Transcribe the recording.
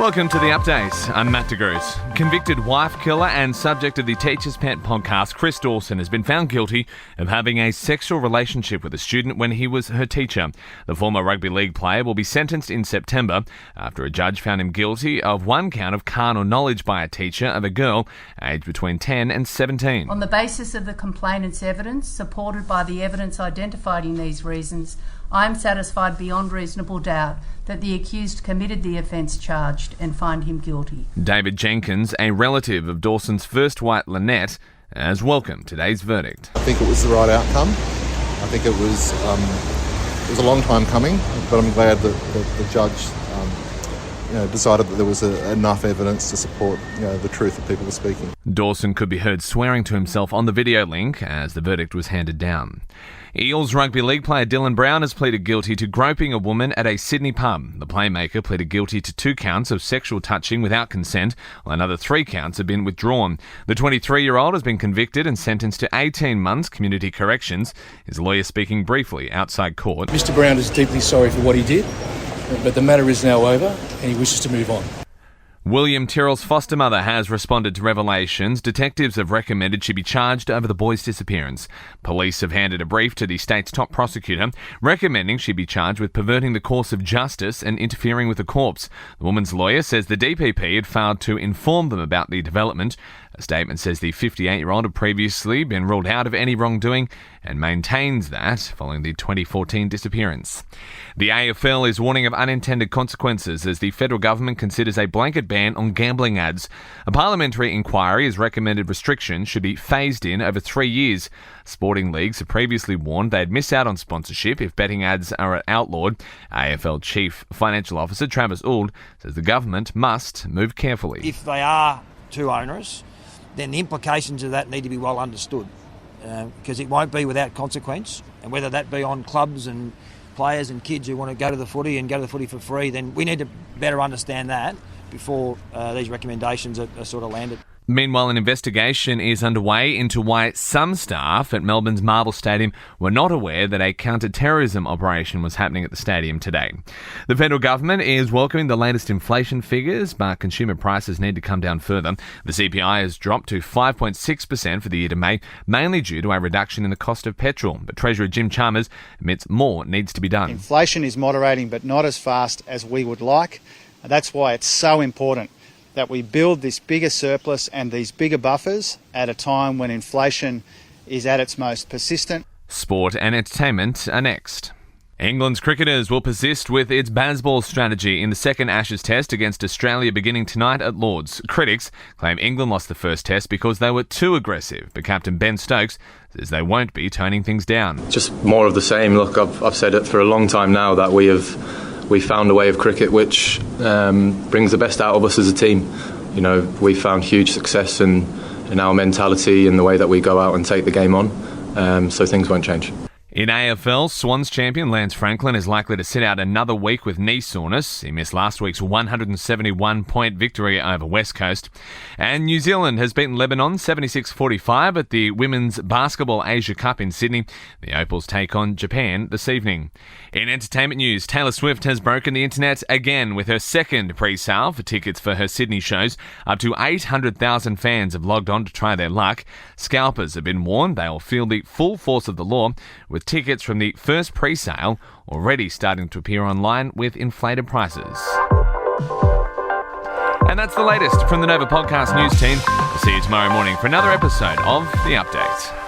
Welcome to the update. I'm Matt DeGroot. Convicted wife killer and subject of the Teacher's Pet podcast, Chris Dawson has been found guilty of having a sexual relationship with a student when he was her teacher. The former rugby league player will be sentenced in September after a judge found him guilty of one count of carnal knowledge by a teacher of a girl aged between 10 and 17. On the basis of the complainant's evidence, supported by the evidence identified in these reasons, I am satisfied beyond reasonable doubt that the accused committed the offence charged and find him guilty. David Jenkins, a relative of Dawson's first wife Lynette, has welcomed today's verdict. I think it was the right outcome. I think it was a long time coming, but I'm glad that the judge decided that there was enough evidence to support the truth that people were speaking. Dawson could be heard swearing to himself on the video link as the verdict was handed down. Eels rugby league player Dylan Brown has pleaded guilty to groping a woman at a Sydney pub. The playmaker pleaded guilty to 2 counts of sexual touching without consent, while another 3 counts have been withdrawn. The 23-year-old has been convicted and sentenced to 18 months community corrections. His lawyer speaking briefly outside court. Mr. Brown is deeply sorry for what he did, but the matter is now over and he wishes to move on. William Tyrrell's foster mother has responded to revelations detectives have recommended she be charged over the boy's disappearance. Police have handed a brief to the state's top prosecutor recommending she be charged with perverting the course of justice and interfering with a corpse. The woman's lawyer says the DPP had failed to inform them about the development. A statement says the 58-year-old had previously been ruled out of any wrongdoing and maintains that following the 2014 disappearance. The AFL is warning of unintended consequences as the federal government considers a blanket ban on gambling ads. A parliamentary inquiry has recommended restrictions should be phased in over 3 years. Sporting leagues have previously warned they'd miss out on sponsorship if betting ads are outlawed. AFL Chief Financial Officer Travis Auld says the government must move carefully. If they are too onerous, then the implications of that need to be well understood, because it won't be without consequence, and whether that be on clubs and players and kids who want to go to the footy for free, then we need to better understand that before these recommendations are sort of landed. Meanwhile, an investigation is underway into why some staff at Melbourne's Marvel Stadium were not aware that a counter-terrorism operation was happening at the stadium today. The federal government is welcoming the latest inflation figures, but consumer prices need to come down further. The CPI has dropped to 5.6% for the year to May, mainly due to a reduction in the cost of petrol. But Treasurer Jim Chalmers admits more needs to be done. Inflation is moderating, but not as fast as we would like. That's why it's so important that we build this bigger surplus and these bigger buffers at a time when inflation is at its most persistent. Sport and entertainment are next. England's cricketers will persist with its baseball strategy in the second Ashes test against Australia beginning tonight at Lord's. Critics claim England lost the first test because they were too aggressive, but Captain Ben Stokes says they won't be toning things down. Just more of the same. Look, I've said it for a long time now that we found a way of cricket which brings the best out of us as a team. You know, we found huge success in our mentality and the way that we go out and take the game on, so things won't change. In AFL, Swans champion Lance Franklin is likely to sit out another week with knee soreness. He missed last week's 171-point victory over West Coast. And New Zealand has beaten Lebanon 76-45 at the Women's Basketball Asia Cup in Sydney. The Opals take on Japan this evening. In entertainment news, Taylor Swift has broken the internet again with her second pre-sale for tickets for her Sydney shows. Up to 800,000 fans have logged on to try their luck. Scalpers have been warned they will feel the full force of the law, with tickets from the first pre-sale already starting to appear online with inflated prices. And that's the latest from the Nova Podcast News team. We'll see you tomorrow morning for another episode of The Update.